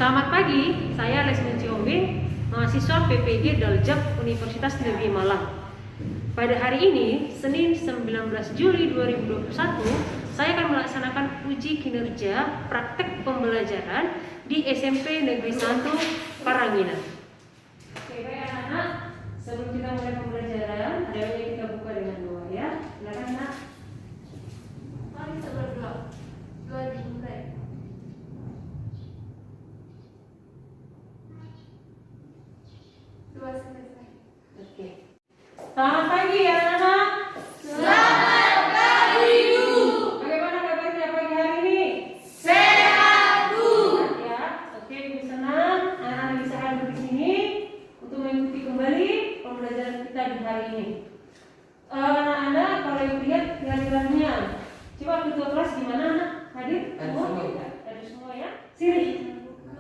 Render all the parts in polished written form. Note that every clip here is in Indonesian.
Selamat pagi, saya Lesmin Ciombing, mahasiswa PPG Daljak Universitas Negeri Malang. Pada hari ini, Senin 19 Juli 2021, saya akan melaksanakan uji kinerja praktek pembelajaran di SMP Negeri 1 Karanginan. Oke, baik anak-anak, sebelum kita mulai pembelajaran, ada yang kita buka dengan doa ya. Silakan anak. Mari kita berdoa. Doa dimulai. Doa selesai. Oke. Selamat pagi anak-anak. Selamat pagi, Bu. Bagaimana kabarnya pagi hari ini? Sehat, Bu. Ya, oke, Ibu senang anak-anak bisa hadir di sini untuk mengikuti kembali pembelajaran kita di hari ini. Anak-anak, kalau Ibu lihat kehadirannya, coba ketua kelas gimana anak? Hadir? Semua? Ada semua ya? Sini.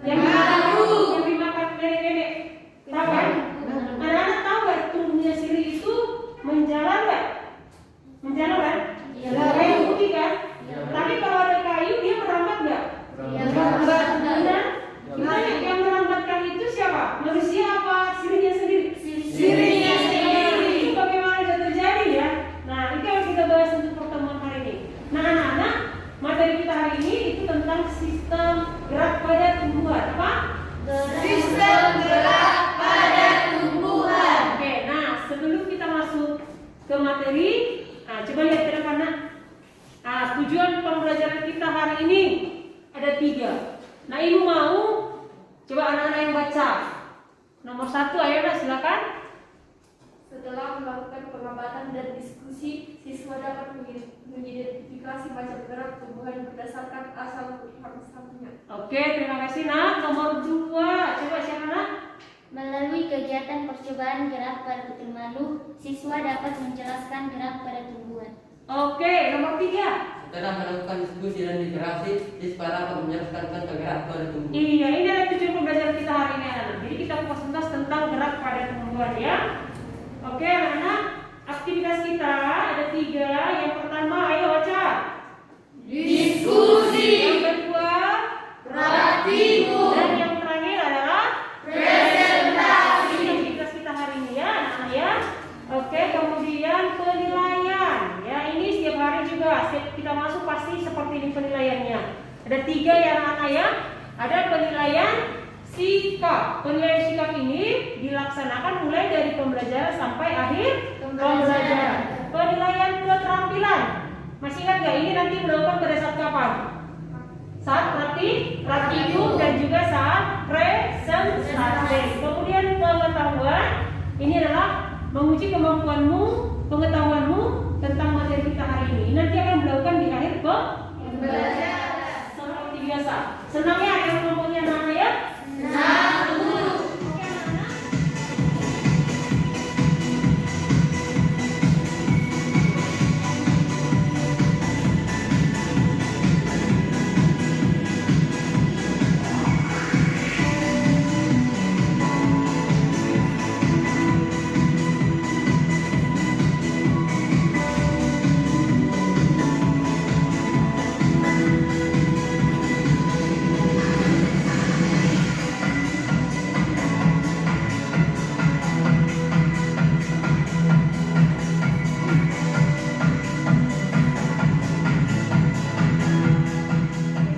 Yang dimakan nenek-nenek. Tahu kan? Anak-anak tahu nggak tumbuhnya sirih itu menjalar nggak? Menjalar kan? Iya. Kayu putih kan? Tapi kalau ada kayu dia merambat nggak? Merambat. Benar? Gimana? Yang merambatkan itu siapa? Manusia apa sirihnya sendiri? Sirihnya sendiri. Itu bagaimana bisa terjadi ya? Nah, itu yang kita bahas untuk pertemuan hari ini. Nah, anak-anak, materi kita hari ini itu tentang sistem gerak pada tumbuhan. Apa? Sistem gerak pada tumbuhan. Oke, nah sebelum kita masuk ke materi, coba lihat ke depan nak. Tujuan pembelajaran kita hari ini ada 3. Nah, Ibu mau coba anak-anak yang baca. Nomor 1, ayo nak silakan. Setelah melakukan pengamatan dan diskusi, siswa dapat mengidentifikasi macam gerak tumbuhan berdasarkan asal usulnya. Oke, terima kasih nak. Nomor 2, coba siapa nak? Melalui kegiatan percobaan gerak pada putri malu, siswa dapat menjelaskan gerak pada tumbuhan. Oke, nomor 3. Setelah melakukan diskusi dan literasi, siswa dapat menjelaskan tentang gerak pada tumbuhan. Iya, ini adalah tujuan pembelajaran kita hari ini anak-anak. Jadi kita kupas tuntas tentang gerak pada tumbuhan ya. Oke anak-anak, aktivitas kita ada 3. Yang pertama, ayo baca. Diskusi. Yang kedua, Praktikum. dan yang terakhir adalah Presentasi. ini aktivitas kita hari ini ya anak-anak ya. Oke, kemudian penilaian. Ya, ini setiap hari juga setiap kita masuk pasti seperti ini penilaiannya. Ada 3 ya anak-anak ya. Ada penilaian sikap. Penilaian sikap ini dilaksanakan mulai dari pembelajaran sampai akhir pembelajaran. Penilaian keterampilan. Masih ingat nggak ini nanti dilakukan pada saat kapan? Saat praktikum dan juga saat presentasi. Kemudian pengetahuan ini adalah menguji pengetahuanmu tentang materi kita hari ini. Nanti akan dilakukan di akhir Pembelajaran. seperti biasa. Senangnya ada kelompoknya anak-anak ya? Nah, Bu. Oke anak-anak.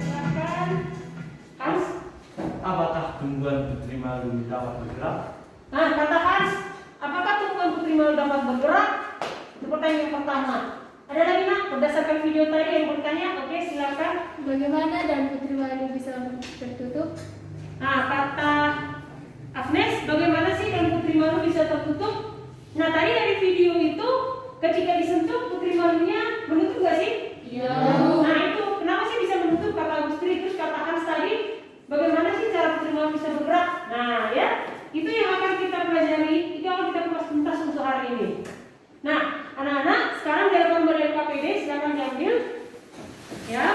Silakan. Hans. Apakah tumbuhan putri malu dapat bergerak? Nah, kata Hans, apakah tumbuhan putri malu dapat bergerak? Itu pertanyaan yang pertama. Ada lagi nak? Berdasarkan video tadi yang bertanya, oke silakan. Bagaimana dan putri malu bisa tertutup? Nah, kata Agnes, bagaimana sih dan putri malu bisa tertutup? Nah, tadi dari video itu, ketika disentuh putri malunya menutup nggak sih? Iya. Nah, itu kenapa sih bisa menutup? Kata Agustri, terus kata Hans tadi, bagaimana sih cara putri malu bisa bergerak? Nah, ya, itu yang akan kita pelajari, itu akan kita kupas tuntas untuk hari ini. Nah, anak-anak, sekarang dalam gambar LKPD, silakan diambil, ya,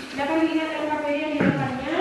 silakan dilihat LKPD yang di depannya.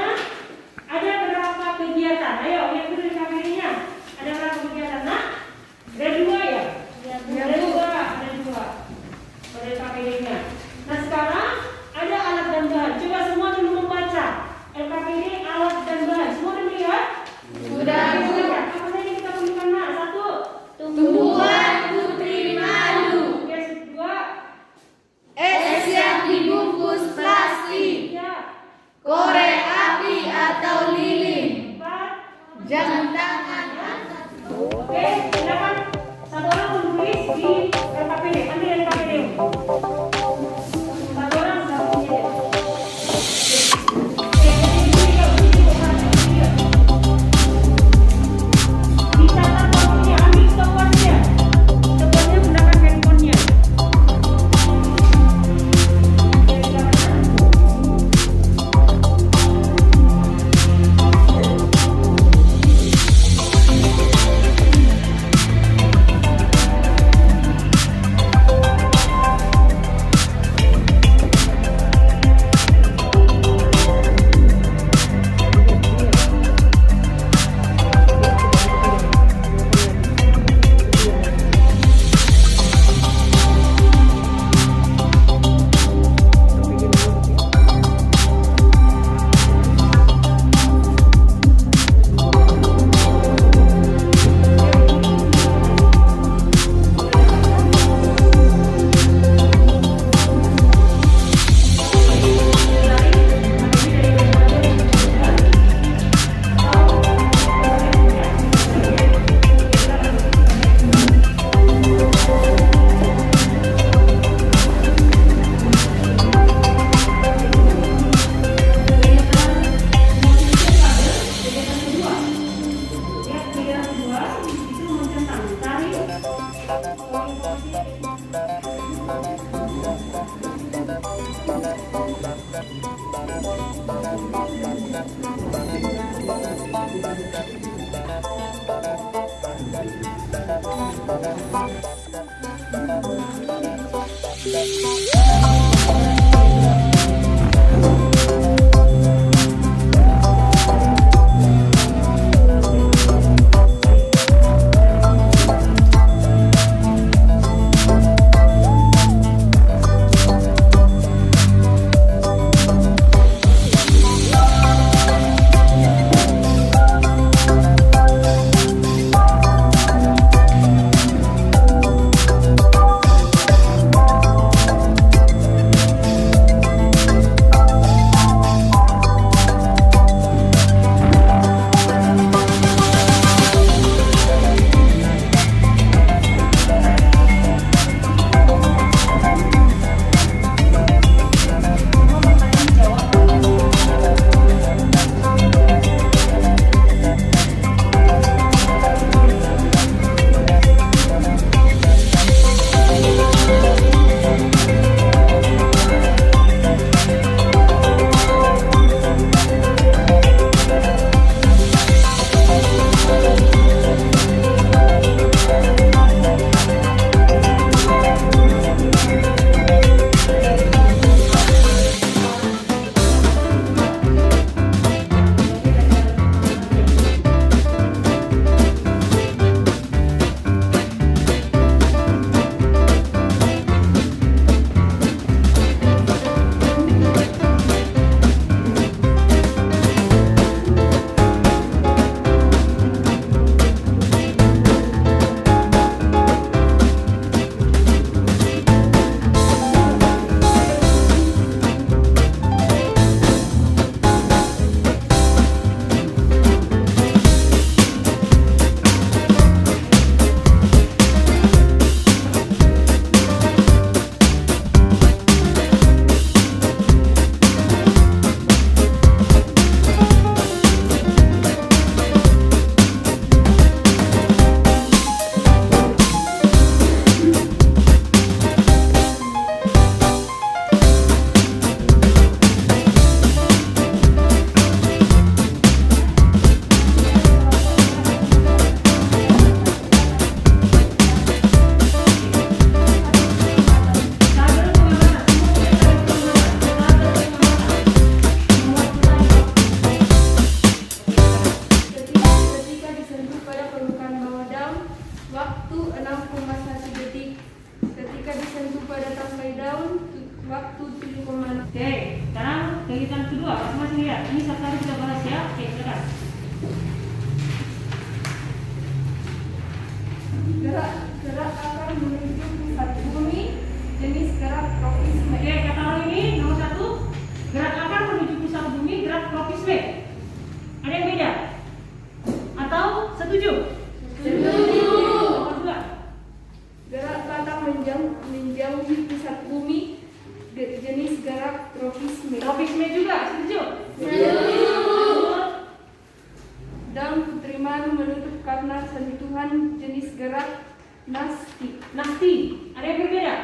gerak nasti. Nasti. Ada yang berbeda?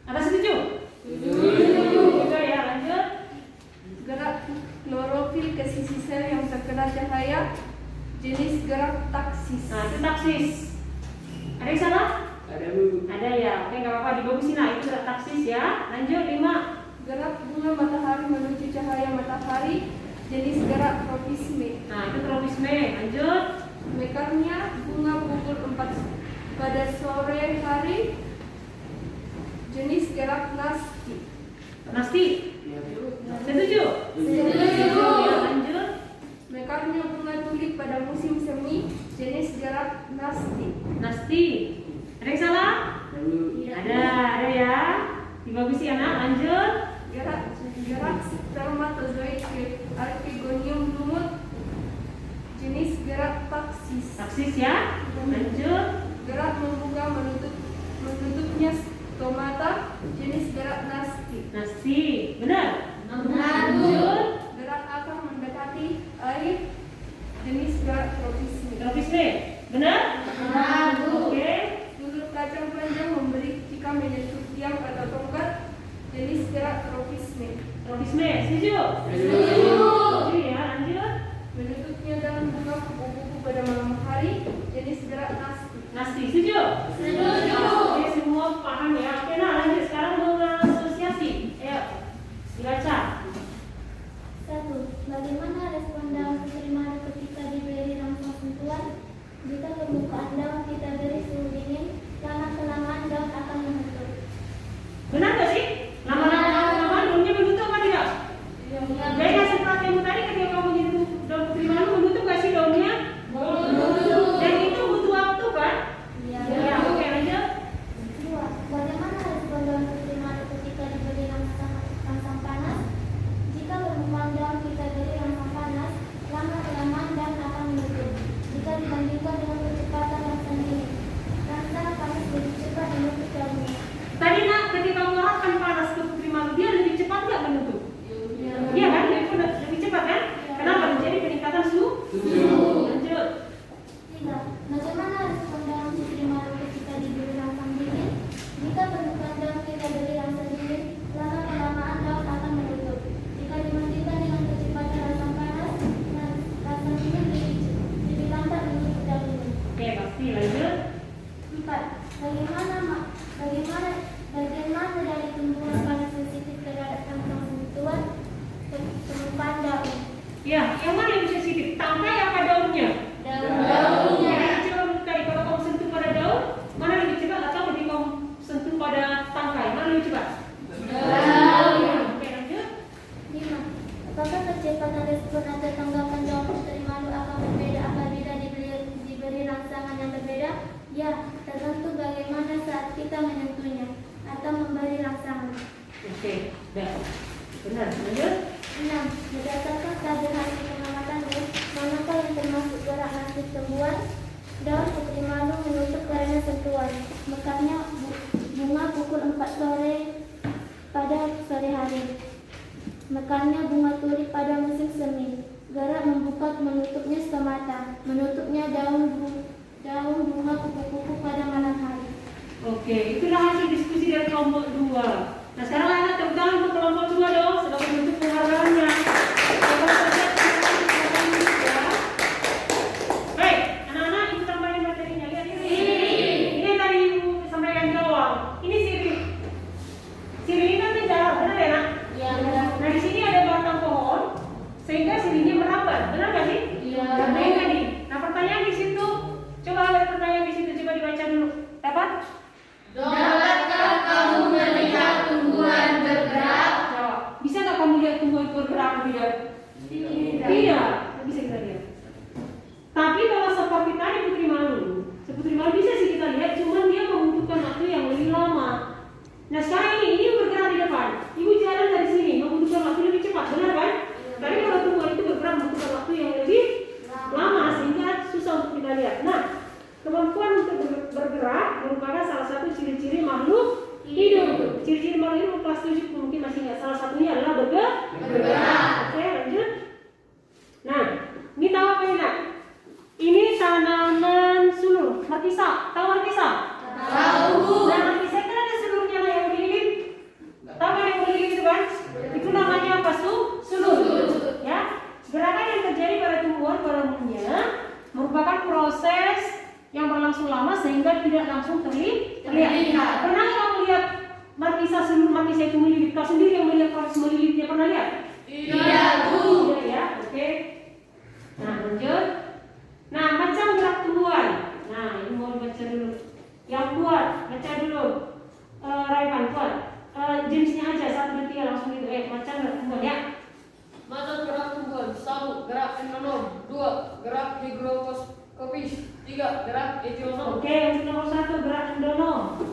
Ada setuju? Juga ya, lanjut. Gerak klorofil ke sisi sel yang terkena cahaya, jenis gerak taksis. Nah, itu taksis. Ada yang salah? Ada Bu. Ada ya. Oke, nggak apa-apa, dibagusin. Nah, itu gerak taksis ya. Lanjut 5. Gerak bunga matahari menuju cahaya matahari, jenis gerak tropisme. Nah, itu tropisme. Lanjut. Mekarnya bunga pukul 4 pada sore hari, jenis gerak nasti. Nasti. Setuju? Setuju. Ya, lanjut. Mekarnya bunga tulip pada musim semi, jenis gerak nasti. Nasti. Ada yang salah? Ada Bu. Ada ya. Dibagusin anak. Lanjut. Gerak spermatozoid ke archegonium lumut, jenis gerak taksis. Taksis ya. Lanjut. Gerak membuka menutupnya stomata, jenis gerak nasti. Nasti. Benar? Benar, Bu. Lanjut. Gerak akar mendekati air, jenis gerak tropisme. Tropisme. Benar? Benar, Bu. Oke. Telur kacang panjang memberi jika menyentuh tiang atau tongkat, jenis gerak tropisme. Tropisme. Setuju? Setuju. Setuju ya. Lanjut. Menutupnya daun bunga kupu-kupu pada malam hari, jenis gerak nasti. Nasti. Setuju? Setuju. Oke, semua paham ya. Oke, nah lanjut. Sekarang mengenal asosiasi. Ayo. Dibaca. 1. Bagaimana respon daun terima ketika diberi langsung sentuhan? Jika permukaan daun kita beri suhu dingin, lama-kelamaan daun akan menutup. Benar nggak sih? Lama-lama daunnya menutup apa tidak? Jadi hasil praktekmu tadi ketika kamu nyentuh daun putri malu menutup nggak sih daunnya? Dan itu butuh waktu kan? Ya, oke lanjut. 2. Bagaimana respon daun terima ketika diberi langsung panas? Jika permukaan daun kita beri langsung panas, lama-kelamaan daun akan menutup. Jika dibandingkan dengan kecepatan yang sendiri, langsung panas lebih cepat menutup daunnya. Tadi nak ketika mengarahkan panas ke putri malu dia lebih cepat nggak menutup? Iya kan? Lebih cepat kan? Kenapa? Jadi peningkatan suhu. Lanjut. 3. Bagaimana respon daun putri malu ketika diberi langsung dingin? Jika permukaan daun kita beri langsung dingin, lama-kelamaan daun akan menutup. Jika dibandingkan dengan kecepatan langsung panas, langsung dingin lebih lambat menutup daunnya. Oke, pasti lanjut. 4. Bagaimana dari tumbuhan panas sensitif terhadap langsung sentuhan permukaan daun? Ya, yang mana yang sensitif? Tangkai apa daunnya? Daunnya. Yang coba tadi kalau kamu sentuh pada daun, mana lebih cepat atau ketika kamu sentuh pada tangkai? Mana lebih cepat? Daun. Oke, lanjut. 5. Apakah kecepatan respon atau tanggapan daun putri malu akan berbeda apabila diberi rangsangan yang berbeda? Ya, tergantung bagaimana saat kita menyentuhnya atau memberi rangsangan. Oke, dah. Benar, lanjut. 6. Berdasarkan kadar hasil pengamatan manakah yang termasuk gerak nasib tumbuhan? Daun putri malu menutup karena sentuhan. Mekarnya bunga pukul 4 sore pada sore hari. Mekarnya bunga tulip pada musim semi. Gerak membuka menutupnya stomata. Menutupnya daun bunga kupu-kupu pada malam hari. Oke, itulah hasil diskusi dari kelompok 2. Nah, sekarang anak tepuk tangan untuk kelompok 2 dong, sudah membentuk penghargaannya. Baik, anak-anak ibu tambahin materinya. Lihat ini. Ini yang tadi ibu sampaikan di awal. Ini sirih. Sirih ini kan menjalar, benar ya nak? Ya, benar. Nah, di sini ada batang pohon, sehingga sirihnya merambat, benar nggak sih? Iya. Baik tadi. Nah, pertanyaan di situ, coba ada pertanyaan di situ, coba dibaca dulu. Dapat? Dapatkah kamu melihat tumbuhan bergerak? Jawab. Bisa nggak kamu lihat pada umumnya merupakan proses yang berlangsung lama sehingga tidak langsung terlihat. Pernah kamu lihat markisa itu melilit? Kau sendiri yang melihat proses melilitnya pernah lihat? Iya, Bu. Iya ya, oke. Nah, lanjut. Nah, macam gerak tumbuhan. Nah, ini mau dibaca dulu. Yang kuat, baca dulu. Raipan kuat. Jenisnya aja 1, 2, 3 langsung gitu. Macam gerak tumbuhan ya. Macam gerak tumbuhan. 1. Gerak endonom. 2. Gerak higroskopis. 3. Gerak etionom. Oke, yang nomor 1 gerak endonom.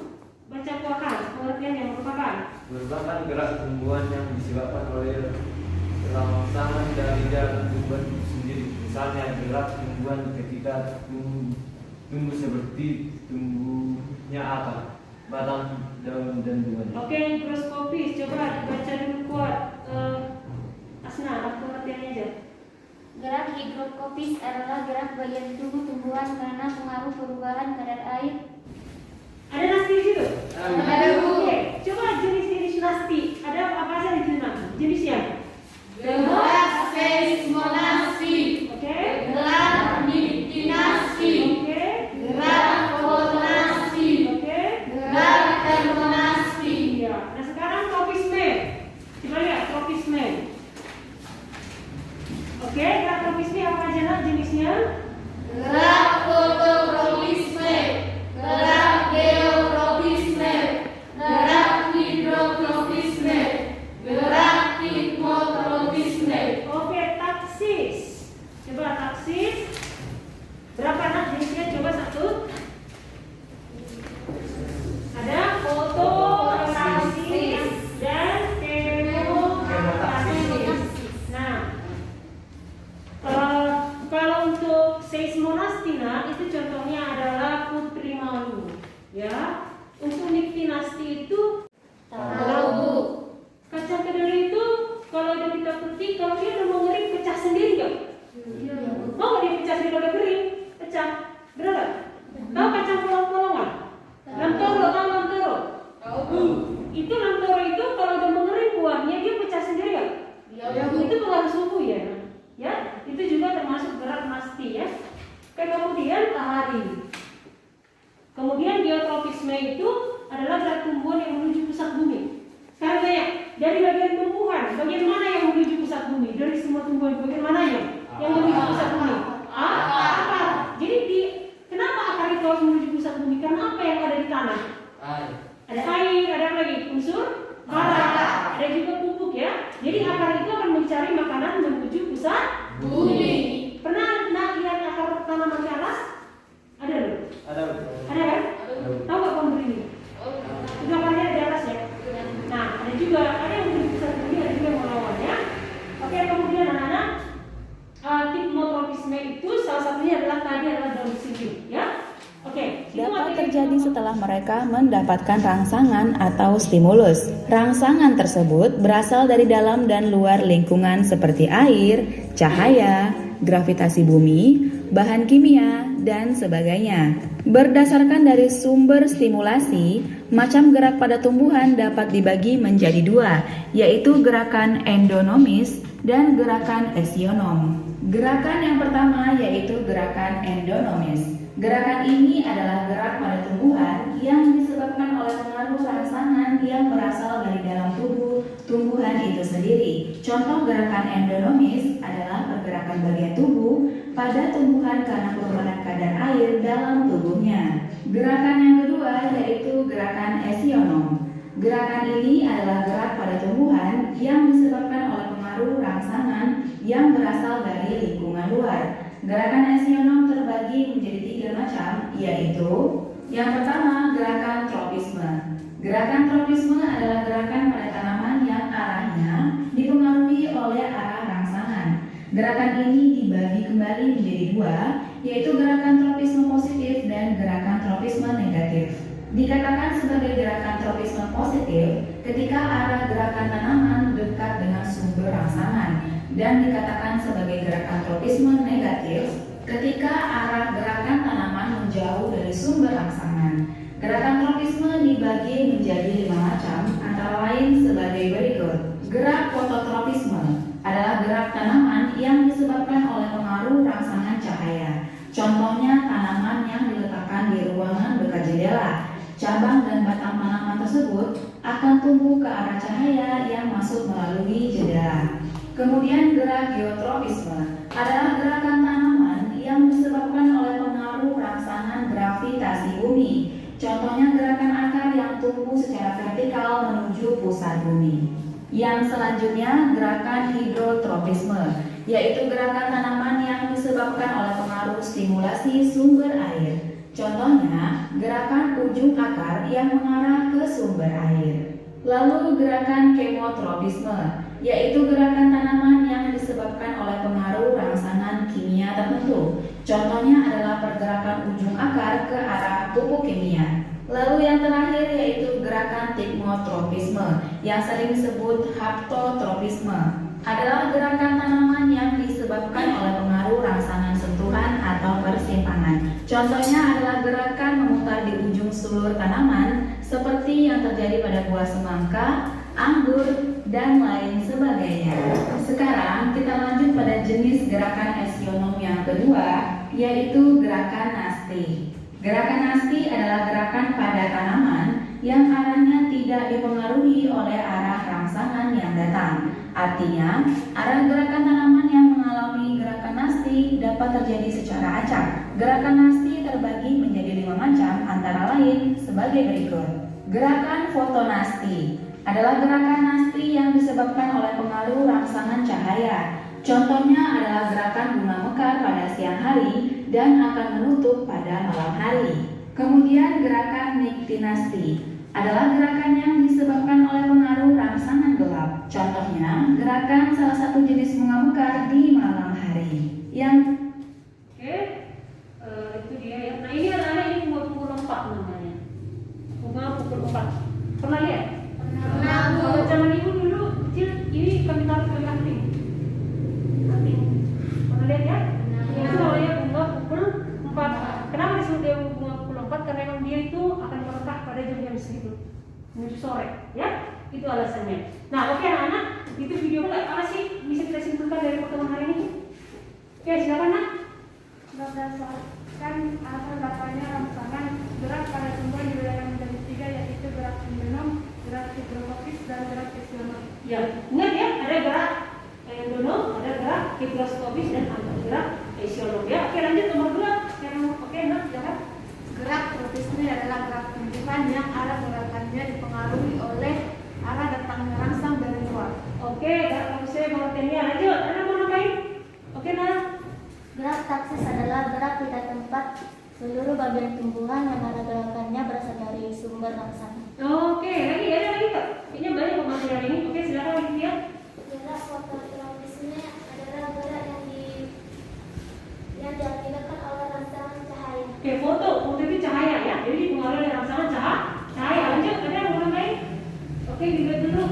Baca kuakan, pengertian yang merupakan Merupakan gerak tumbuhan yang disebabkan oleh rangsangan dari dalam tumbuhan itu sendiri. Misalnya gerak tumbuhan ketika tumbuh seperti tumbuhnya akar, batang, daun dan bunganya. Oke, higroskopis. Coba baca dulu kuat. Asna, apa pengertiannya aja? Gerak higroskopis adalah gerak bagian tubuh tumbuhan karena pengaruh perubahan kadar air. Ada nasti di situ? Ada, Bu. Oke, coba jenis-jenis nasti. Ada apa saja di sini? Jenisnya? Gerak seismonasti. Oke. Gerak dinasti. Oke. Gerak fotonasti. Oke. Gerak termonasti. Iya. Nah, sekarang tropisme. Coba lihat tropisme. Oke, gerak tropisme apa aja nak jenisnya? Gerak fototropisme. Gerak geotropisme. Gerak hidrotropisme. Gerak hipnotropisme. Oke, taksis. Coba taksis. Berapa nak jenisnya? Coba 1. Ada foto, taksis, dan kemotaksis. Nah, kalau untuk seismonastina itu contohnya adalah putri malu, ya. Untuk niktinasti itu Tahu, Bu. kacang kedelai itu kalau udah kita petik, kalau dia udah mau ngering pecah sendiri nggak? Iya, Bu. Mau nggak dia pecah sendiri kalau udah kering? Pecah, benar nggak? Tahu kacang polong-polongan? Lantoro, tahu lantoro? Tahu, Bu. Itu lantoro itu kalau udah mengering buahnya dia pecah sendiri nggak? Iya, Bu. Itu pengaruh suhu ya. Ya, itu juga termasuk gerak nasti ya. Kemudian tahari. Kemudian geotropisme itu adalah gerak tumbuhan yang menuju pusat bumi. Sekarang tanya, dari bagian tumbuhan, bagian mana yang menuju pusat bumi? Dari semua tumbuhan, bagian mana yang menuju pusat bumi? Akar. Jadi kenapa akar itu harus menuju pusat bumi? Karena apa yang ada di tanah? Air. Ada air, ada apa lagi? Unsur hara, ada juga pupuk ya. Jadi akar itu akan mencari makanan menuju pusat Bumi. Pernah lihat akar tanaman ke atas? Ada loh. Ada. Ada kan? Tahu nggak pohon beringin? Itu akarnya di atas ya. Nah, ada juga ada yang menuju pusat bumi, ada juga yang melawan ya. Oke, kemudian anak-anak, hipnotropisme itu salah satunya adalah tadi adalah daun singkir ya. Oke, itu Dapat materi terjadi setelah mereka mendapatkan rangsangan atau stimulus. Rangsangan tersebut berasal dari dalam dan luar lingkungan seperti air, cahaya, gravitasi bumi, bahan kimia, dan sebagainya. Berdasarkan dari sumber stimulasi, macam gerak pada tumbuhan dapat dibagi menjadi 2, yaitu gerakan endonomis dan gerakan esionom. Gerakan yang pertama yaitu gerakan endonomis. Gerakan ini adalah gerak pada tumbuhan yang disebabkan oleh pengaruh rangsangan yang berasal dari dalam tubuh tumbuhan itu sendiri. Contoh gerakan endonomis adalah pergerakan bagian tubuh pada tumbuhan karena perubahan kadar air dalam tubuhnya. Gerakan yang kedua yaitu gerakan esionom. Gerakan ini adalah gerak pada tumbuhan yang disebabkan oleh pengaruh rangsangan yang berasal dari lingkungan luar. Gerakan esionom terbagi menjadi 3 macam, yaitu yang pertama gerakan tropisme. Gerakan tropisme adalah gerakan pada tanaman yang arahnya dipengaruhi oleh arah rangsangan. Gerakan ini dibagi kembali menjadi 2, yaitu gerakan tropisme positif dan gerakan tropisme negatif. Dikatakan sebagai gerakan tropisme positif ketika arah gerakan tanaman dekat dengan sumber rangsangan, dan dikatakan sebagai gerakan tropisme negatif ketika arah gerakan tanaman menjauh dari sumber rangsangan. Gerakan tropisme dibagi menjadi 5 macam, antara lain sebagai berikut. Gerak fototropisme adalah gerak tanaman yang disebabkan oleh pengaruh rangsangan ruangan bekas jendela. Cabang dan batang tanaman tersebut akan tumbuh ke arah cahaya yang masuk melalui jendela. Kemudian gerak geotropisme adalah gerakan tanaman yang disebabkan oleh pengaruh rangsangan gravitasi bumi. Contohnya gerakan akar yang tumbuh secara vertikal menuju pusat bumi. Yang selanjutnya gerakan hidrotropisme, yaitu gerakan tanaman yang disebabkan oleh pengaruh stimulasi sumber air. Contohnya, gerakan ujung akar yang mengarah ke sumber air. Lalu gerakan kemotropisme, yaitu gerakan tanaman yang disebabkan oleh pengaruh rangsangan kimia tertentu. Contohnya adalah pergerakan ujung akar ke arah pupuk kimia. Lalu yang terakhir yaitu gerakan tigmotropisme, yang sering disebut haptotropisme, adalah gerakan tanaman yang disebabkan oleh pengaruh rangsangan sentuhan atau persimpangan. Contohnya adalah gerakan memutar di ujung sulur tanaman seperti yang terjadi pada buah semangka, anggur, dan lain sebagainya. Sekarang kita lanjut pada jenis gerakan esionom yang kedua, yaitu gerakan nasti. Gerakan nasti adalah gerakan pada tanaman yang arahnya tidak dipengaruhi oleh arah rangsangan yang datang. Artinya, arah gerakan tanaman yang mengalami gerakan nasti dapat terjadi secara acak. Gerakan nasti terbagi menjadi 5 macam, antara lain sebagai berikut. Gerakan fotonasti adalah gerakan nasti yang disebabkan oleh pengaruh rangsangan cahaya. Contohnya adalah gerakan bunga mekar pada siang hari dan akan menutup pada malam hari. Kemudian gerakan niktinasti adalah gerakan yang disebabkan oleh pengaruh rangsangan gelap. Contohnya, gerakan salah satu jenis bunga mekar di malam hari. Itu dia ya. Nah ini anak-anak ini bunga pukul 4 namanya. Bunga pukul 4. Pernah lihat? Pernah, Bu. Kalau zaman ibu dulu kecil, ini kami taruh ke kanting. Pernah lihat ya? Itu namanya bunga pukul 4. Kenapa disebut dia bunga pukul 4? Karena memang dia itu akan merekah pada jam-jam segitu, menuju sore, ya? Itu alasannya. Nah, oke anak-anak, itu video apa sih bisa kita simpulkan dari pertemuan hari ini? Oke, silakan nak. Berdasarkan alasan bapaknya rangsangan gerak pada tumbuhan di wilayah menjadi 3, yaitu gerak endonom, gerak hidrotropis, dan gerak esionom. Ya, ingat ya, ada gerak endonom, ada gerak higroscopis, dan ada gerak esionom. Ya, oke lanjut nomor 2. Yang oke, nak, silakan. Gerak tropisme adalah gerak tumbuhan yang arah gerakannya dipengaruhi oleh arah datangnya rangsang dari luar. Oke, gerak tropisme pengertiannya. Lanjut, ada mau nambahin? Oke, nak. Gerak taksis adalah gerak tidak tempat seluruh bagian tumbuhan yang arah gerakannya berasal dari sumber rangsang. Oke, lagi ada lagi Kak? Kayaknya banyak pemasaran hari ini. Oke, silakan lagi ya. Gerak fototropisme adalah gerak yang diakibatkan oleh rangsangan cahaya. Oke, foto itu cahaya ya. Jadi dipengaruhi oleh rangsangan cahaya. Lanjut, ada yang mau nambahin? Oke, dilihat dulu.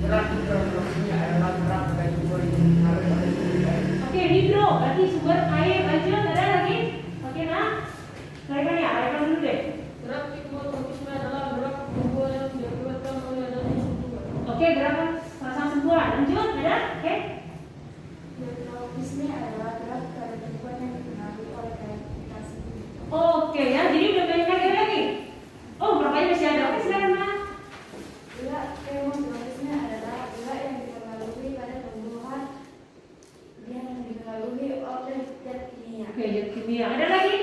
Gerak hidrotropisme adalah gerak pada sumber yang mengalir pada sumber air. Oke, hidro berarti sumber air. Lanjut, ada lagi? Oke, nah. Silakan ya, silakan dulu deh. Gerak tigmotropisme adalah gerak tumbuhan yang diakibatkan oleh adanya sentuhan. Oke, gerakan rangsangan sentuhan. Lanjut, ada? Oke. Hidrotropisme adalah gerak pada tumbuhan yang dipengaruhi oleh gravitasi bumi. Oke ya, jadi udah banyak lagi. Oh, berapanya masih ada? Oke, silakan Mas. Gerak kemotropisme adalah gerak yang dipengaruhi pada tumbuhan yang dipengaruhi oleh zat kimia. Oke, zat kimia. Ada lagi?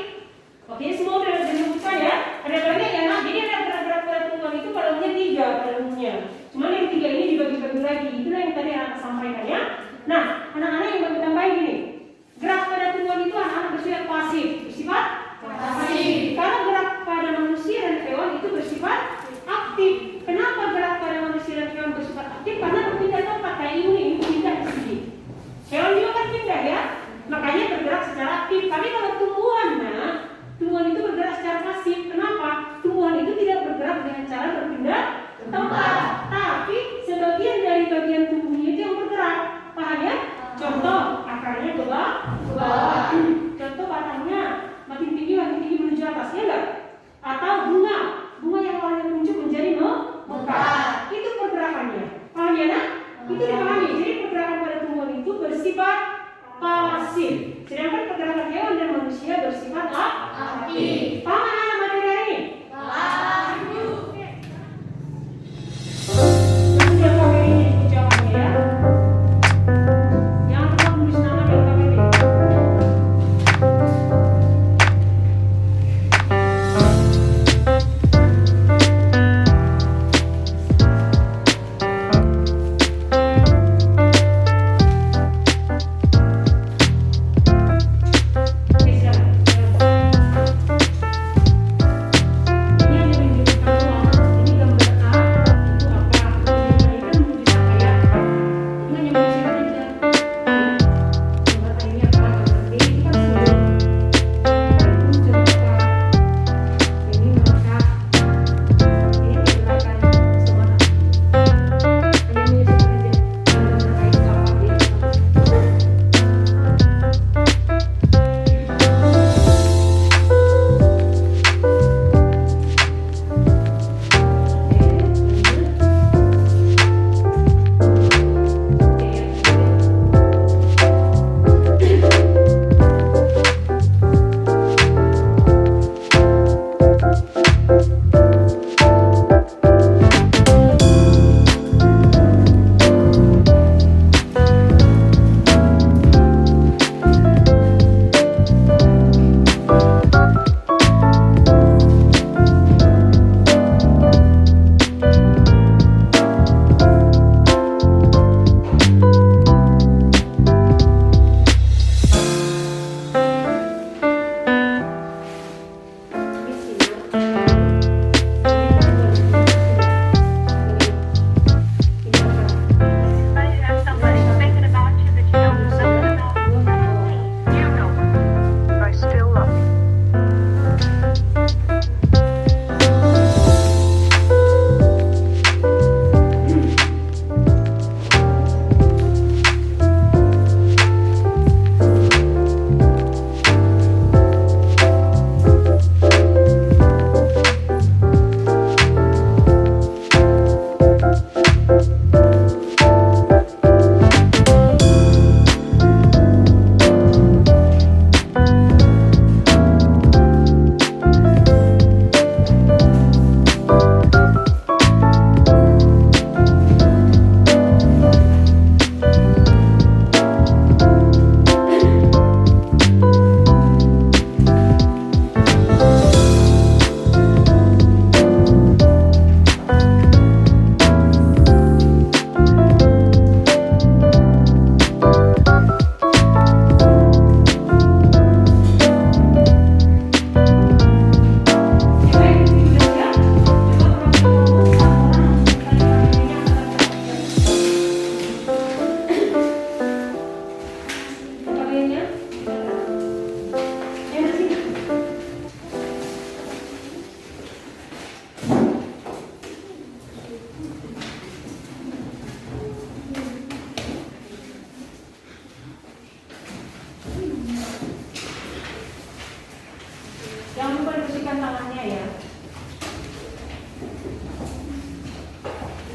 Oke, semua udah disebutkan ya. Ada banyak ya, Nak. Jadi ada gerak-gerak pada tumbuhan itu pada umumnya 3 pada umumnya. Cuman yang 3 ini dibagi-bagi lagi. Itulah yang tadi anak sampaikan ya. Nah, anak-anak yang bagi tambahin gini. Gerak pada tumbuhan itu anak-anak bersifat pasif. Bersifat pasif. Kalau gerak pada manusia dan hewan itu bersifat aktif. Kenapa gerak pada manusia dan hewan bersifat aktif? Karena berpindah tempat. Kayak ini pindah di sini. Hewan juga kan pindah ya. Makanya bergerak secara aktif. Tapi kalau tumbuhan, nah, tumbuhan itu tangannya ya.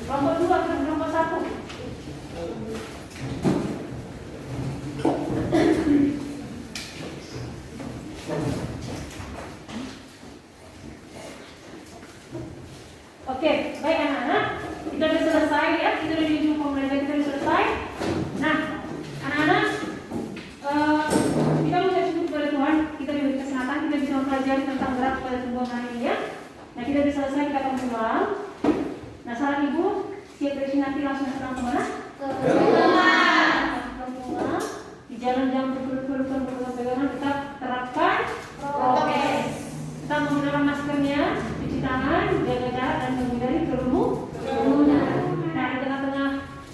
Kelompok 2 ke kelompok 1. Oke, baik anak-anak, kita sudah selesai ya, kita sudah di ujung pembelajaran, kita sudah selesai. Nah, anak-anak, kita mengucap syukur kepada Tuhan, kita diberi kesehatan, kita bisa mempelajari tentang gerak pada tubuh hari ini ya. Nah, kita sudah selesai, kita akan pulang. Nah, saran ibu, siap dari sini nanti langsung pulang kemana? Ke rumah. Di jalan jangan berpelukan-pelukan, tetap terapkan prokes. Tetap menggunakan maskernya, cuci tangan, jaga jarak dan menghindari kerumunan. Nah, di tengah-tengah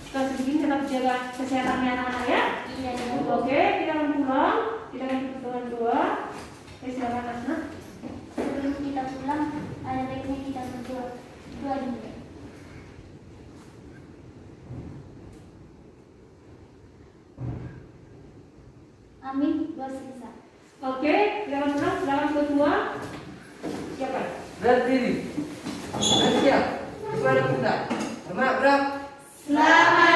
situasi begini tetap jaga kesehatannya anak-anak ya. Iya. Oke, kita akan pulang. Kita akan berdoa doa. Silakan Asna. Sebelum kita pulang, ada baiknya kita berdoa dulu. Amin. Doa selesai. Oke, kita akan pulang. Silakan ketua. Siapa? Berdiri. Bersiap. Kepada pundak. Semangat gerak. Selamat